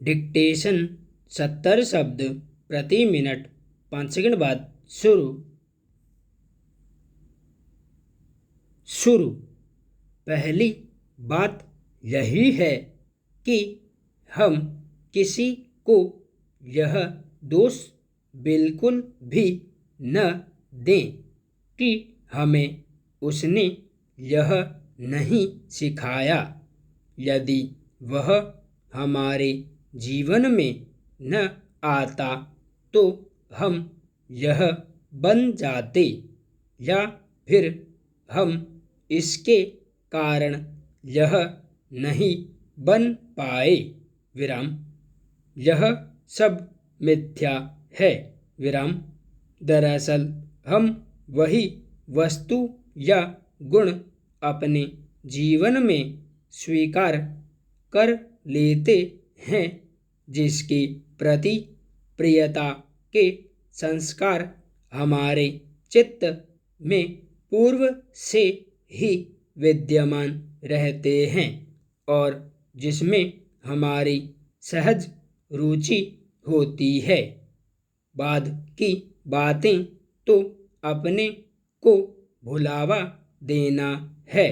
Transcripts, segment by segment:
Dictation 70 शब्द प्रति minute 5 second बाद शुरू। पहली बात यही है कि हम किसी को यह दोष बिल्कुल भी न दें कि हमें उसने यह नहीं सिखाया। यदि वह हमारे जीवन में न आता तो हम यह बन जाते, या फिर हम इसके कारण यह नहीं बन पाए। यह सब मिथ्या है। दरअसल हम वही वस्तु या गुण अपने जीवन में स्वीकार कर लेते हैं जिसके प्रति प्रियता के संस्कार हमारे चित्त में पूर्व से ही विद्यमान रहते हैं और जिसमें हमारी सहज रुचि होती है। बाद की बातें तो अपने को भुलावा देना है।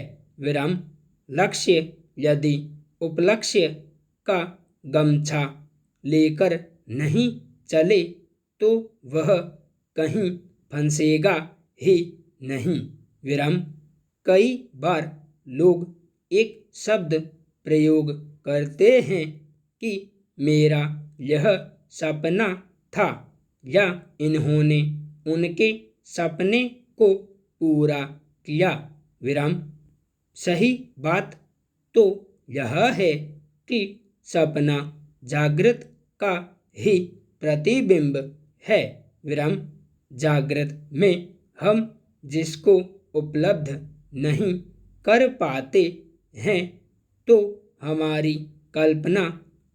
लक्ष्य यदि उपलक्ष्य का गमछा लेकर नहीं चले तो वह कहीं फंसेगा ही नहीं। कई बार लोग एक शब्द प्रयोग करते हैं कि मेरा यह सपना था, या इन्होंने उनके सपने को पूरा किया। सही बात तो यह है कि सपना जागृत का ही प्रतिबिंब है। जागृत में हम जिसको उपलब्ध नहीं कर पाते हैं तो हमारी कल्पना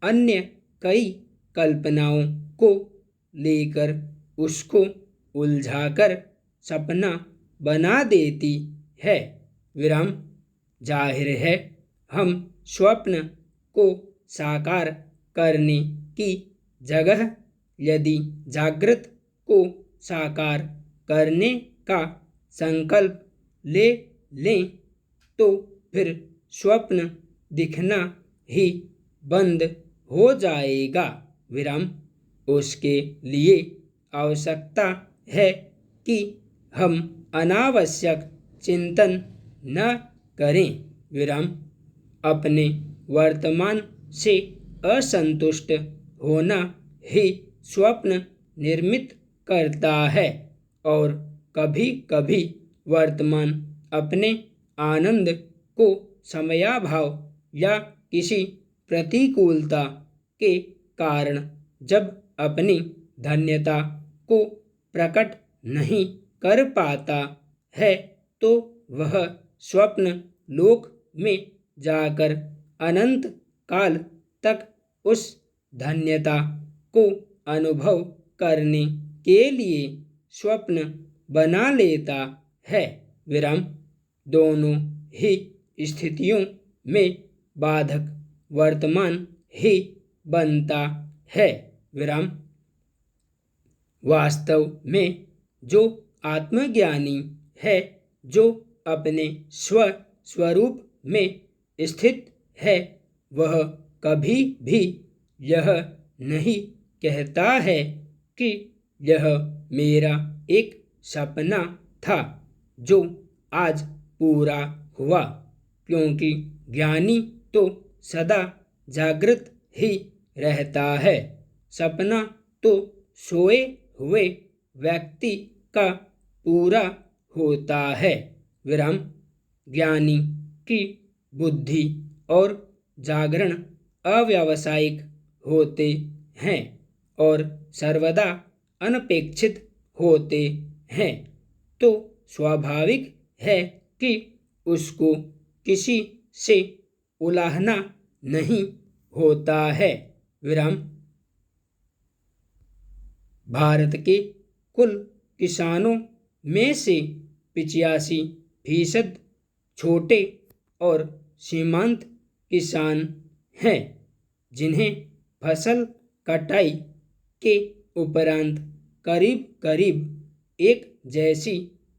अन्य कई कल्पनाओं को लेकर उसको उलझाकर सपना बना देती है। जाहिर है हम स्वप्न को साकार करने की जगह यदि जागृत को साकार करने का संकल्प ले लें तो फिर स्वप्न दिखना ही बंद हो जाएगा। उसके लिए आवश्यकता है कि हम अनावश्यक चिंतन न करें। अपने वर्तमान से असंतुष्ट होना ही स्वप्न निर्मित करता है और कभी कभी वर्तमान अपने आनंद को समयाभाव या किसी प्रतिकूलता के कारण जब अपनी धन्यता को प्रकट नहीं कर पाता है तो वह स्वप्न लोक में जाकर अनंत काल तक उस धन्यता को अनुभव करने के लिए स्वप्न बना लेता है। दोनों ही स्थितियों में बाधक वर्तमान ही बनता है। वास्तव में जो आत्मज्ञानी है, जो अपने स्वरूप में स्थित है, वह कभी भी यह नहीं कहता है कि यह मेरा एक सपना था जो आज पूरा हुआ, क्योंकि ज्ञानी तो सदा जागृत ही रहता है। सपना तो सोए हुए व्यक्ति का पूरा होता है। ज्ञानी की बुद्धि और जागरण अव्यावसायिक होते हैं और सर्वदा अनपेक्षित होते हैं, तो स्वाभाविक है कि उसको किसी से उलाहना नहीं होता है। भारत के कुल किसानों में से 85% छोटे और सीमांत किसान हैं, जिन्हें फसल कटाई के उपरांत करीब करीब एक जैसी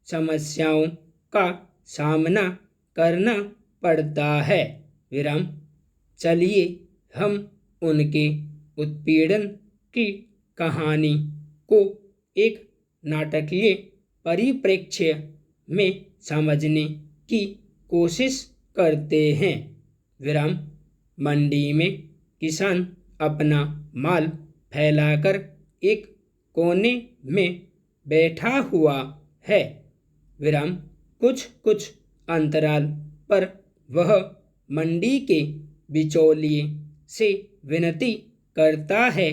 समस्याओं का सामना करना पड़ता है। विराम। चलिए हम उनके उत्पीड़न की कहानी को एक नाटकीय परिप्रेक्ष्य में समझने की कोशिश करते हैं। विराम। मंडी में किसान अपना माल फैलाकर एक कोने में बैठा हुआ है। विराम। कुछ कुछ अंतराल पर वह मंडी के बिचौलिए से विनती करता है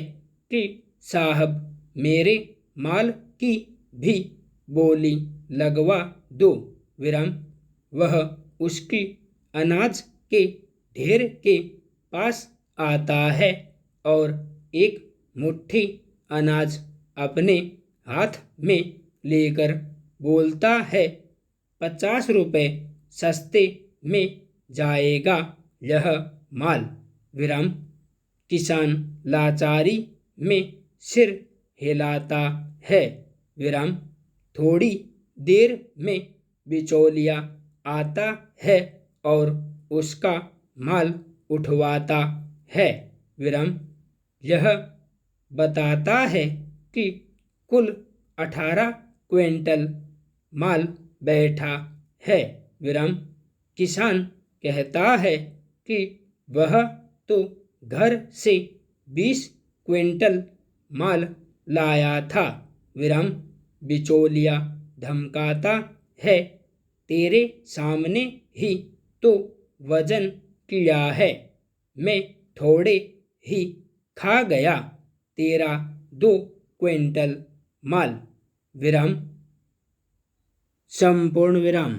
कि साहब मेरे माल की भी बोली लगवा दो। विराम। वह उसकी अनाज के ढेर के पास आता है और एक मुट्ठी अनाज अपने हाथ में लेकर बोलता है, 50 रुपये सस्ते में जाएगा यह माल। विराम। किसान लाचारी में सिर हिलाता है। विराम। थोड़ी देर में बिचौलिया आता है और उसका माल उठवाता है। विराम। यह बताता है कि कुल 18 क्विंटल माल बैठा है। विराम। किसान कहता है कि वह तो घर से 20 क्विंटल माल लाया था। विराम। बिचौलिया धमकाता है, तेरे सामने ही तो वजन किया है, मैं थोड़े ही खा गया तेरा 2 क्विंटल माल। विराम। संपूर्ण विराम।